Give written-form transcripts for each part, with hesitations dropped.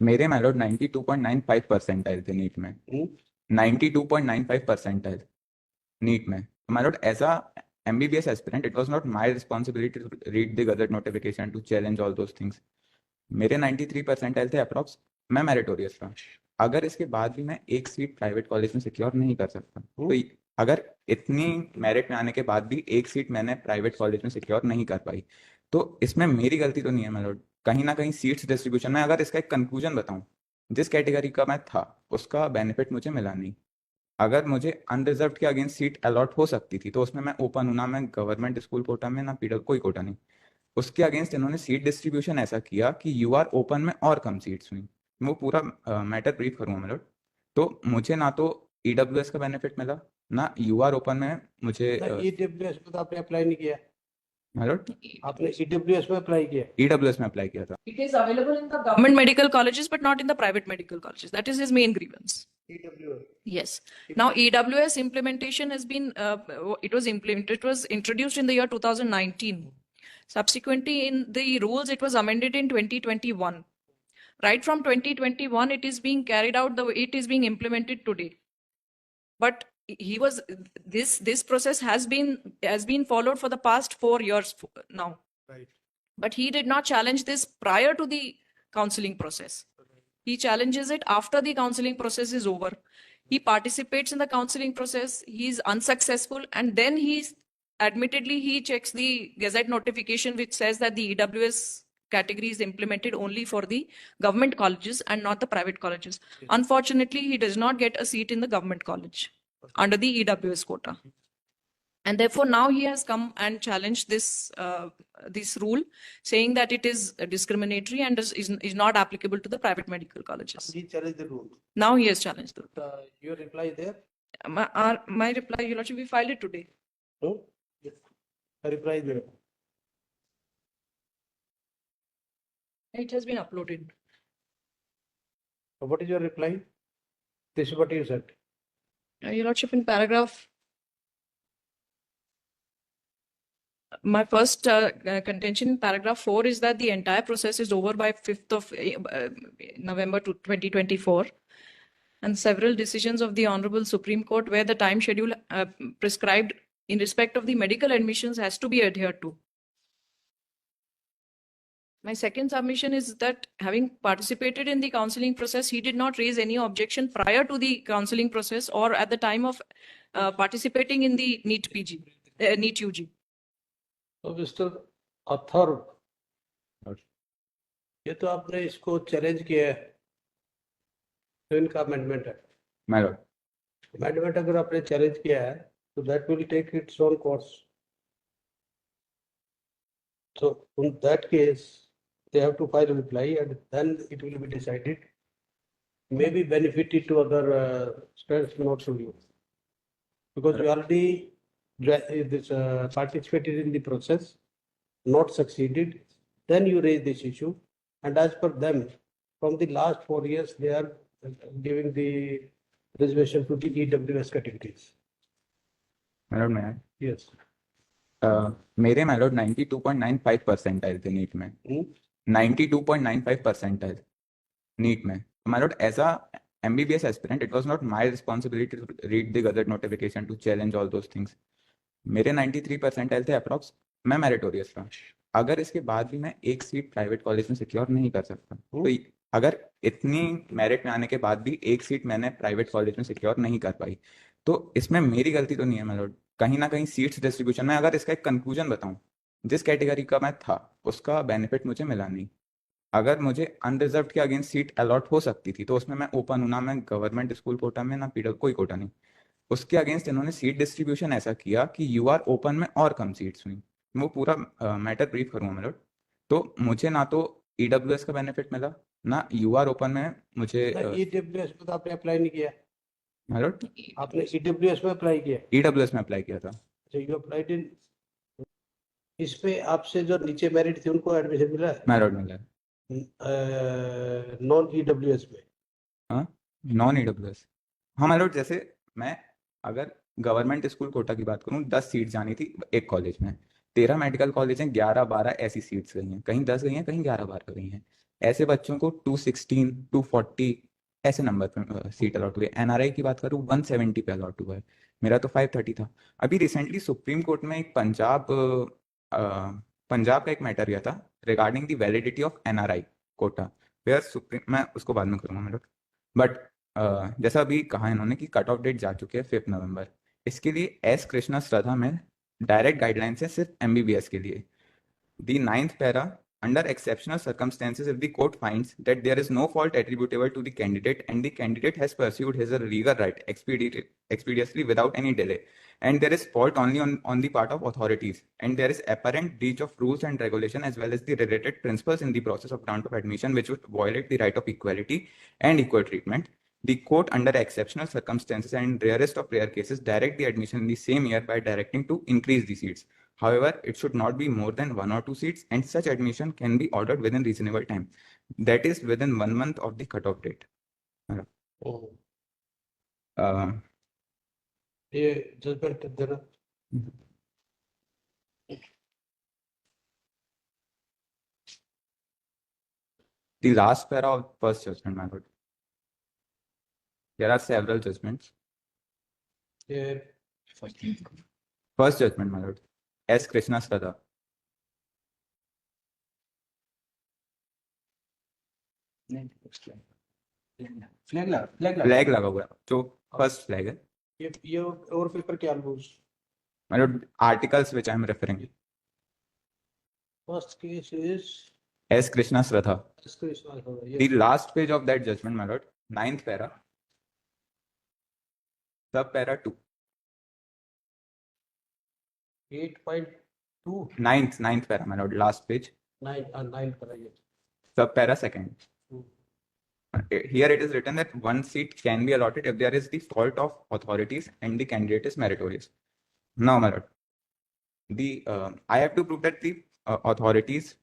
मेरे my lord 92.95 percentile थे NEET में। 92.95 परसेंटाइल नीट में। My lord, as a MBBS aspirant, it was not my responsibility to read the gazette notification to challenge all those things. मेरे 93 percentile थे approx. मैं meritorious था। अगर इसके बाद भी मैं एक सीट प्राइवेट कॉलेज में सिक्योर नहीं कर सकता, तो अगर इतनी मेरिट में आने के बाद भी एक सीट मैंने प्राइवेट कॉलेज में सिक्योर नहीं कर पाई, तो इसमें मेरी गलती तो नहीं है माय लॉर्ड। कहीं ना कहीं सीट्स डिस्ट्रीब्यूशन में, अगर इसका एक कंक्लूजन बताऊं, जिस कैटेगरी का मैं था उसका बेनिफिट मुझे मिला नहीं। अगर मुझे अनरिजर्व के अगेंस्ट सीट अलॉट हो सकती थी तो उसमें मैं ओपन हूं ना, मैं गवर्नमेंट स्कूल कोटा में ना पीडब्ल्यू कोई कोटा नहीं। उसके अगेंस्ट इन्होंने सीट डिस्ट्रीब्यूशन ऐसा किया कि यूआर ओपन में और कम सीट्स हुई। वो पूरा मैटर ब्रीफ करूंगा मेरे। तो मुझे ना तो ईडब्ल्यूएस का बेनिफिट मिला, ना यूआर ओपन में मुझे ईडब्ल्यूएस में तो आपने अप्लाई नहीं किया। मेरे आपने ईडब्ल्यूएस में अप्लाई किया। ईडब्ल्यूएस में अप्लाई किया था। It is available in the government medical colleges, but not in the private medical colleges. That is his main grievance. EWS Yes. Now, EWS implementation has been, it was implemented, it was introduced in the year 2019. Subsequently, in the rules, it was amended in 2021. Right from 2021, it is being carried out the way it is being implemented today. But he was, this process has been followed for the past 4 years now. Right. But he did not challenge this prior to the counseling process. He challenges it after the counseling process is over. He participates in the counseling process. He is unsuccessful. And then admittedly, he checks the Gazette notification, which says that the EWS category is implemented only for the government colleges and not the private colleges. Unfortunately, he does not get a seat in the government college under the EWS quota. And therefore, now he has come and challenged this rule, saying that it is discriminatory and is not applicable to the private medical colleges. He challenged the rule. Now he has challenged the rule. Your reply there? My reply, Your Lordship, we filed it today. No? A reply there. It has been uploaded. What is your reply? This is what you said. Your Lordship, in paragraph, my first contention in paragraph 4 is that the entire process is over by 5th of November 2024. And several decisions of the Honorable Supreme Court where the time schedule prescribed in respect of the medical admissions has to be adhered to. My second submission is that having participated in the counseling process, he did not raise any objection prior to the counseling process or at the time of participating in the NEET PG, NEET UG. So, Mr. Athar, ये तो आपने इसको challenge किया है, तो इनका amendment है। My Lord, amendment अगर आपने चैलेंज किया है तो that will take its own course. So in that case, they have to file a reply and then it will be decided. Maybe benefit it to other students, not to you, because you already participated in the process, not succeeded. Then you raise this issue, and as per them, from the last 4 years, they are giving the reservation to the EWS categories. My lord, मैं Yes. मेरे my lord 92.95 percentile थे NEET में। 92.95 percentile NEET में। My lord, as a MBBS aspirant, it was not my responsibility to read the gazette notification to challenge all those things. मेरे 93 percentile थे approx. मैं meritorious था। अगर इसके बाद भी मैं एक सीट प्राइवेट कॉलेज में सिक्योर नहीं कर सकता, तो अगर इतनी मेरिट में आने के बाद भी एक सीट मैंने प्राइवेट कॉलेज में सिक्योर नहीं कर पाई, तो इसमें मेरी गलती तो नहीं है माय लॉर्ड। कहीं ना कहीं सीट्स डिस्ट्रीब्यूशन में, अगर इसका एक कंक्लूजन बताऊं, जिस कैटेगरी का मैं था उसका बेनिफिट मुझे मिला नहीं। अगर मुझे अनरिजर्व के अगेंस्ट सीट अलॉट हो सकती थी तो उसमें मैं ओपन हूं ना, मैं गवर्नमेंट स्कूल कोटा में ना पीडब्ल्यू कोई कोटा नहीं। उसके अगेंस्ट इन्होंने सीट डिस्ट्रीब्यूशन ऐसा किया कि यूआर ओपन में और कम सीट्स हुई। वो पूरा मैटर ब्रीफ करूंगा मेरे। तो मुझे ना तो ईडब्ल्यूएस का बेनिफिट मिला, ना यूआर ओपन में मुझे EWS में तो आपने अप्लाई नहीं किया। मेरे आपने EWS में अप्लाई किया। ईडब्ल्यूएस में अप्लाई किया था। So you applied in, इसमें आपसे जो नीचे मेरिट थी उनको एडमिशन मिला है? मेरिट मिला है। नॉन EWS में? हाँ, नॉन ईडब्ल्यूएस। हाँ माय लॉर्ड, जैसे मैं अगर गवर्नमेंट स्कूल कोटा की बात करूँ, 10 सीट जानी थी एक कॉलेज में। 13 मेडिकल कॉलेज हैं, 11-12 ऐसी सीट्स गई हैं, कहीं 10 गई हैं, कहीं 11-12 गई हैं। ऐसे बच्चों को 216 240 ऐसे नंबर पे सीट अलॉट हुए। एनआरआई की बात करूँ 170 पे अलॉट हुआ है, मेरा तो 530 था। अभी रिसेंटली सुप्रीम कोर्ट में एक पंजाब का एक मैटर गया था regarding the validity of NRI quota, where supreme, मैं उसको बाद में करूँगा मेरा। बट जैसा अभी कहा इन्होंने कि कट ऑफ डेट जा चुकी है 5 नवंबर, इसके लिए एस कृष्णा श्रद्धा में डायरेक्ट गाइडलाइंस है सिर्फ एमबीबीएस के लिए। The ninth para, under exceptional circumstances, if the court finds that there is no fault attributable to the candidate and the candidate has pursued his or legal right expeditiously without any delay, and there is fault only on the part of authorities, and there is apparent breach of rules and regulation as well as the related principles in the process of grant of admission which would violate the right of equality and equal treatment, the court, under exceptional circumstances and in rarest of rare cases, direct the admission in the same year by directing to increase the seats. However, it should not be more than 1 or 2 seats, and such admission can be ordered within reasonable time. That is within 1 month of the cutoff date. Uh, ये judgement देना। the last para of first judgment, my lord. There are several judgments. ये First judgment, my lord. S. Krishna Shraddha. Flag लगा हुआ है, जो first flag है। ये और पेपर क्या loose? My lord, articles which I am referring. First case is S. Krishna Shraddha. Krishna. The last page of that judgment, my lord, ninth para, sub para 2. 8.2 Ninth para, my lord, last page, 9 कराइए। sub para second. Here it is written that 1 seat can be allotted if there is the fault of authorities and the candidate is meritorious. Now, my lord, I have to prove that the authorities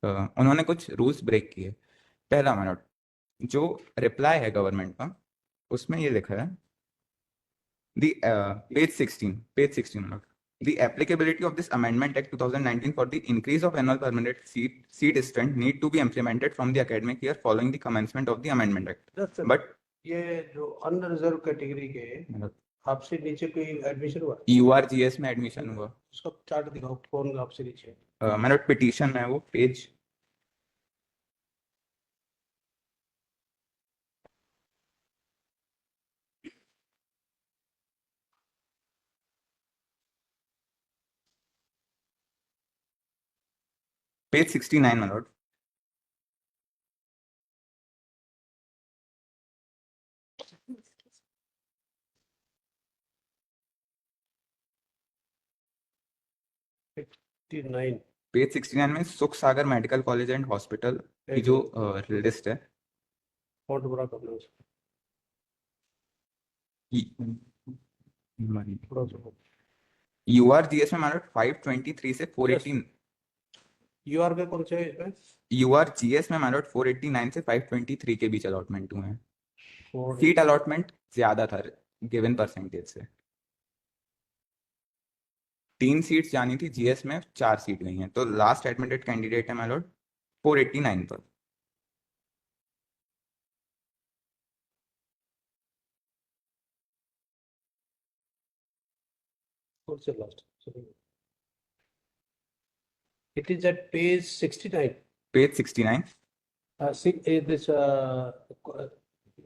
उन्होंने कुछ rules break किए। पहला, my lord, जो reply है government का उसमें ये लिखा है the page 16, my lord. The applicability of this Amendment Act 2019 for the increase of annual permanent seat strength need to be implemented from the academic year following the commencement of the Amendment Act. But ये जो unreserved category के आपसे नीचे कोई admission हुआ? URGS में admission हुआ, उसका चार्ट दिखाओ, कौन आपसे नीचे? मैंने पिटीशन है वो page page 69, my lord. Page 69 में सुख सागर मेडिकल कॉलेज एंड हॉस्पिटल की जो लिस्ट है, फॉन्ट बड़ा करना उसका, थोड़ा सा। URGS में मैंने 523 से 418, यूआर के कौन से है इसमें? URGS में मैंने 489 से 523 के बीच अलॉटमेंट हुए हैं। और सीट अलॉटमेंट ज्यादा था गिवन परसेंटेज से। 3 सीट्स जानी थी GS में, 4 सीट गई हैं, तो लास्ट एडमिटेड कैंडिडेट है माय लॉर्ड 489 पर। what's the last? It is at page 69. Page 69, See, this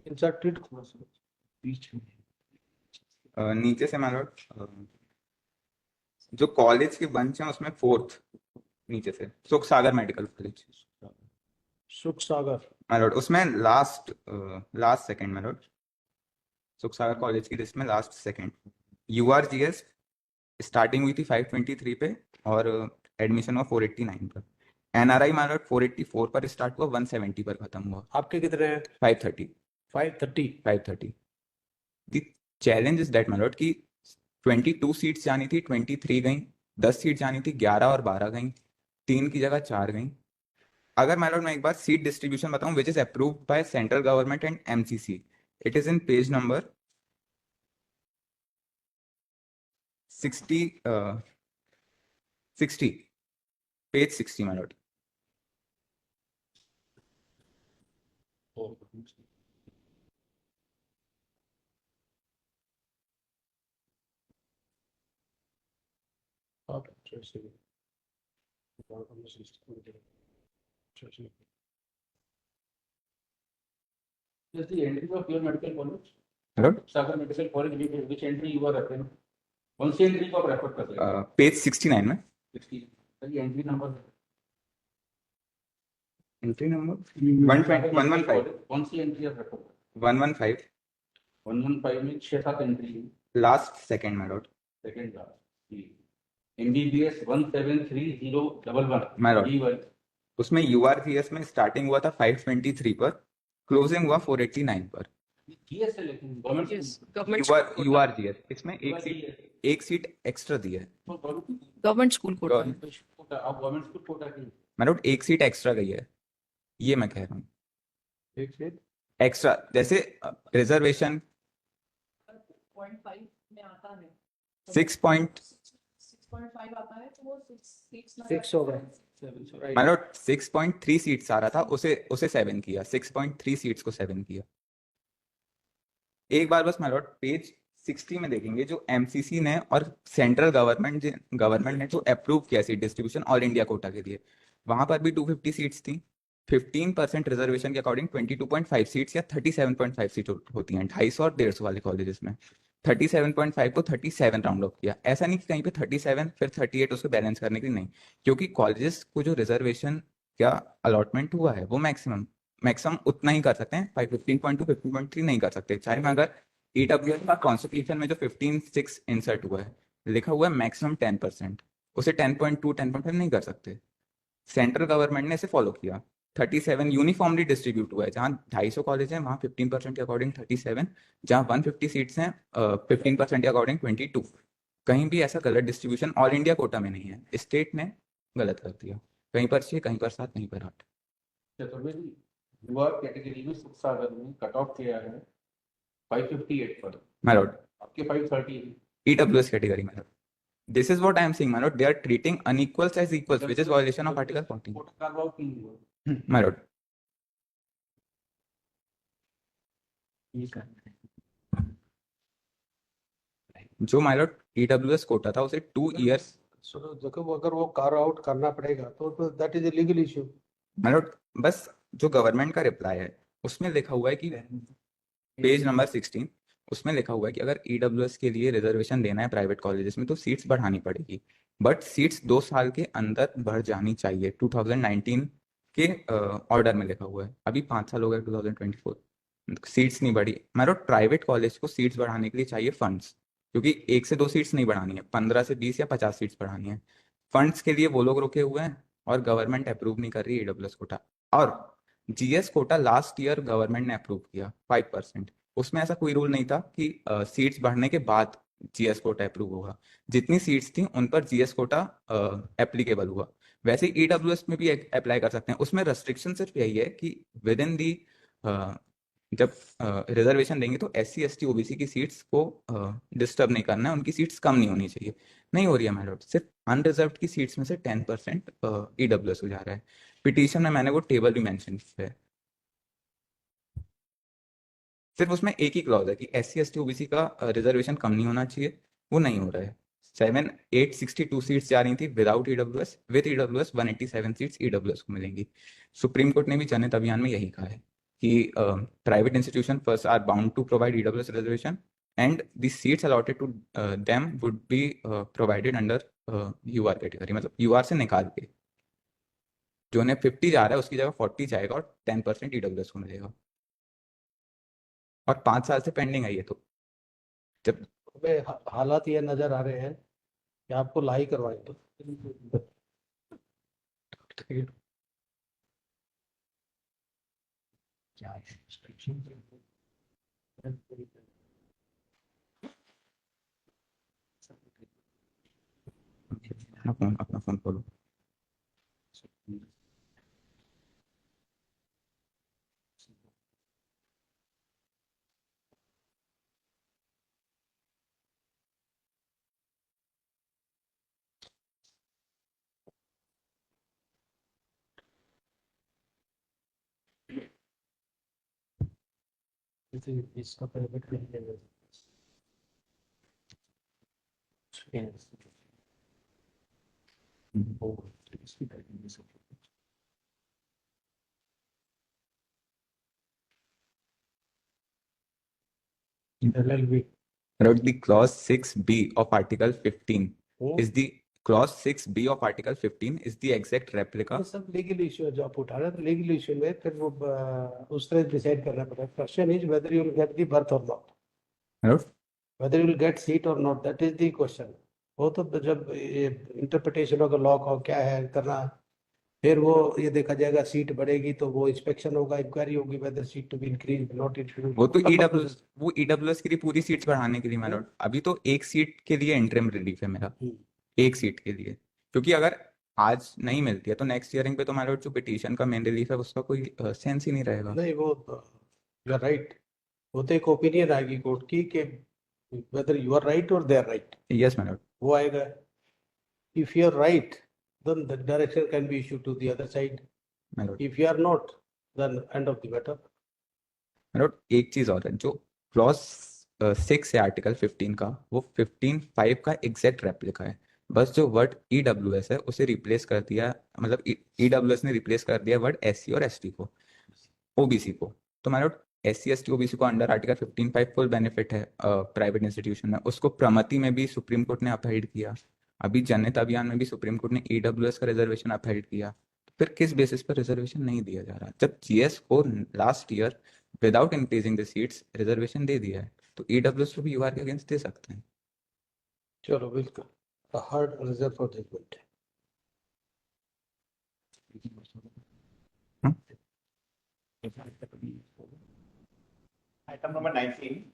inserted बीच में। नीचे से माय लॉर्ड जो कॉलेज के बंच हैं उसमें 4th नीचे से सुख सागर मेडिकल कॉलेज, सुख सागर माय लॉर्ड उसमें लास्ट सेकंड माय लॉर्ड, सुख सागर कॉलेज की लिस्ट में लास्ट सेकंड। URGS स्टार्टिंग हुई थी 523 पे और एडमिशन हुआ 489 पर। NRI माय लॉर्ड 484 पर स्टार्ट हुआ, 170 पर खत्म हुआ। आपके कितने हैं? 530 530। The challenge is that my Lord कि 22 सीट्स जानी थी, 23 गई, 10 सीट जानी थी, 11 और 12 गई, 3 की जगह 4 गई। अगर माय लॉर्ड मैं एक बार सीट डिस्ट्रीब्यूशन बताऊं which is approved by central government and MCC, it is in page number 60 page 60 my Lord. Just the entry of your medical college. Hello? Sagar Medical College, which entry you are referring? कौन सी entry को आप refer कर रहे हैं? Page 69 में 60. Sir ये entry number entry number 115 कौन सी entry आप refer? 115 115 में 6-7 entry है. Last second my lord. Second class. MBBS 173011. My lord. D1. उसमें URGS में स्टार्टिंग हुआ था 523 पर, क्लोजिंग हुआ 489 पर। GS है लेकिन government Yes, government school quota. URGS इसमें एक सीट एक्स्ट्रा दी है Government school quota. आप गवर्नमेंट स्कूल कोटा की my lord, एक सीट एक्स्ट्रा गई है, ये मैं कह रहा हूँ। एक से एक्स्ट्रा जैसे रिजर्वेशन 0.5 में आता है 6 पॉइंट 6.5 आता है तो वो 6 सिक्स होगा my lord 6.3 सीट्स आ रहा था, उसे 7 किया, 6.3 सीट्स को 7 किया। एक बार बस my lord पेज 60 में देखेंगे जो एमसीसी ने और सेंट्रल गवर्नमेंट ने जो अप्रूव किया seat distribution all India quota के लिए, वहां पर भी 250 सीट्स थी। 15% रिजर्वेशन के अकॉर्डिंग 22.5 सीट्स या 37.5 सीट होती हैं 250 और 150 वाले कॉलेजेस में। 37.5 को 37 राउंड ऑफ किया। ऐसा नहीं कि कहीं पे 37 फिर 38 उसको बैलेंस करने के लिए, नहीं, क्योंकि कॉलेजेस को जो रिजर्वेशन का अलॉटमेंट हुआ है वो मैक्सिमम उतना ही कर सकते हैं। 15.2 15.3 नहीं कर सकते। चाहे मैं अगर ईडब्ल्यूएस का कॉन्स्टिट्यूशन में जो 15.6 इंसर्ट हुआ है लिखा हुआ है मैक्सिमम 10%, उसे 10.2 10.5 नहीं कर सकते। सेंट्रल गवर्नमेंट ने इसे फॉलो किया। 37 यूनिफॉर्मली डिस्ट्रीब्यूट हुआ है, जहाँ 250 कॉलेज हैं वहाँ 15% के अकॉर्डिंग 37, जहाँ 150 सीट्स हैं 15% के अकॉर्डिंग 22। कहीं भी ऐसा गलत डिस्ट्रीब्यूशन ऑल इंडिया कोटा में नहीं है, स्टेट ने गलत कर दिया। कहीं पर 6 कहीं पर 7 कहीं पर 8। चतुर्वेदी युवा कैटेगरी में सागर में कट ऑफ किया है 558 पर, माय लॉर्ड आपके 530 है। ईडब्ल्यूएस कैटेगरी में this is what I am saying my lord, they are treating unequals as equals, which is violation of article 14 quota carve out नहीं हुआ। my lord। जो my lord ईडब्ल्यूएस कोटा था उसे 2 years देखो अगर वो carve out करना पड़ेगा तो that is a legal issue. my lord बस जो गवर्नमेंट का रिप्लाई है उसमें लिखा हुआ है कि पेज नंबर 16 उसमें लिखा हुआ है कि अगर ईडब्ल्यूएस के लिए रिजर्वेशन देना है प्राइवेट कॉलेजेस में तो सीट्स बढ़ानी पड़ेगी, बट सीट्स 2 साल के अंदर बढ़ जानी चाहिए। 2019 के ऑर्डर में लिखा हुआ है। अभी 5 साल हो गए 2024, सीट्स नहीं बढ़ी। मतलब प्राइवेट कॉलेज को सीट्स बढ़ाने के लिए चाहिए फंड्स, क्योंकि 1 से 2 सीट्स नहीं बढ़ानी है, 15 से 20 या 50 सीट्स बढ़ानी है। फंड्स के लिए वो लोग रुके हुए हैं और गवर्नमेंट अप्रूव नहीं कर रही ईडब्ल्यूएस कोटा। और GS quota last year government ने अप्रूव किया 5%। उसमें ऐसा कोई रूल नहीं था कि सीट्स बढ़ने के बाद जीएस कोटा अप्रूव होगा। जितनी सीट्स थी उन पर जीएस कोटा एप्लीकेबल हुआ। वैसे ईडब्ल्यूएस में भी अप्लाई कर सकते हैं। उसमें रेस्ट्रिक्शन सिर्फ यही है कि विद इन दी जब रिजर्वेशन देंगे तो एससी एसटी ओबीसी की सीट्स को डिस्टर्ब नहीं करना है, उनकी सीट्स कम नहीं होनी चाहिए। नहीं हो रही है माय लॉर्ड, सिर्फ अनरिजर्व की सीट्स में से 10% ईडब्ल्यूएस हो जा रहा है। पिटीशन में मैंने वो टेबल भी मेंशन किया है। सिर्फ उसमें एक ही क्लॉज है कि एससी एसटी ओबीसी का रिजर्वेशन कम नहीं होना चाहिए, वो नहीं हो रहा है। 7862 सीट्स जा रही थी without EWS, with EWS 187 seats EWS को मिलेंगी। सुप्रीम कोर्ट ने भी जनहित अभियान में यही कहा है कि private institution first are bound to provide EWS reservation and the seats allotted to them would be provided under UR category, मतलब यूआर से निकाल के जो उन्हें 50 जा रहा है उसकी जगह 40 जाएगा और 10% ईडब्ल्यूएस को मिलेगा। और 5 साल से पेंडिंग है ये, तो जब हमें हालात ये नजर आ रहे हैं कि आपको लाई करवाएंगे। अपना फोन खोलो। इसका benefit मिलेगा। Yes. Hmm. LLB. My lord, the clause 6B of Article 15 Hmm? is the clause 6B of Article 15 is the exact replica. ये सब लीगल इशू है जो आप उठा रहे हैं, तो लीगल इशू में फिर वो उस तरह डिसाइड करना पड़ेगा। Question is whether you will get the berth or not, My lord, whether you will get seat or not, that is the question. वो तो जब इंटरप्रिटेशन होगा लॉ का क्या है करना, फिर वो ये देखा जाएगा सीट बढ़ेगी तो वो इंस्पेक्शन होगा, इंक्वायरी होगी whether seat to be increase not increase. वो तो ईडब्ल्यूएस के लिए पूरी सीट्स बढ़ाने के लिए my lord, अभी तो एक सीट के लिए इंटरिम रिलीफ है मेरा, एक सीट के लिए, क्योंकि अगर आज नहीं मिलती है तो नेक्स्ट हियरिंग पे तो my lord जो पिटीशन का मेन रिलीफ है उसका कोई सेंस ही नहीं रहेगा। नहीं वो यू आर राइट, वो तो एक ओपिनियन आएगी कोर्ट की कि वेदर यू आर राइट और they are right, yes my lord. वो आएगा। If you are right then the direction can be issued to the other side. My lord. If you are not, then end of the matter. My lord, एक चीज और है, जो clause 6 है article 15 का, वो 15(5) का एग्जैक्ट रेप्लिका है, बस जो वर्ड ईडब्ल्यूएस है उसे रिप्लेस कर दिया, मतलब ईडब्ल्यूएस ने रिप्लेस कर दिया वर्ड एससी और एसटी को, ओबीसी को। तो my lord, SC ST OBC को अंडर आर्टिकल 15(5) फुल बेनिफिट है प्राइवेट इंस्टीट्यूशन में, उसको प्रमति में भी सुप्रीम कोर्ट ने अपहेल्ड किया, अभी जनहित अभियान में भी सुप्रीम कोर्ट ने ईडब्ल्यूएस का रिजर्वेशन अपहेल्ड किया। तो फिर किस बेसिस पर रिजर्वेशन नहीं दिया जा रहा, जब जीएस को last year without increasing the seats reservation दे दिया है, तो ईडब्ल्यूएस को भी यूआर के अगेंस्ट दे सकते हैं। चलो बिल्कुल, a hard reserve for judgment. Hmm? Item number 19.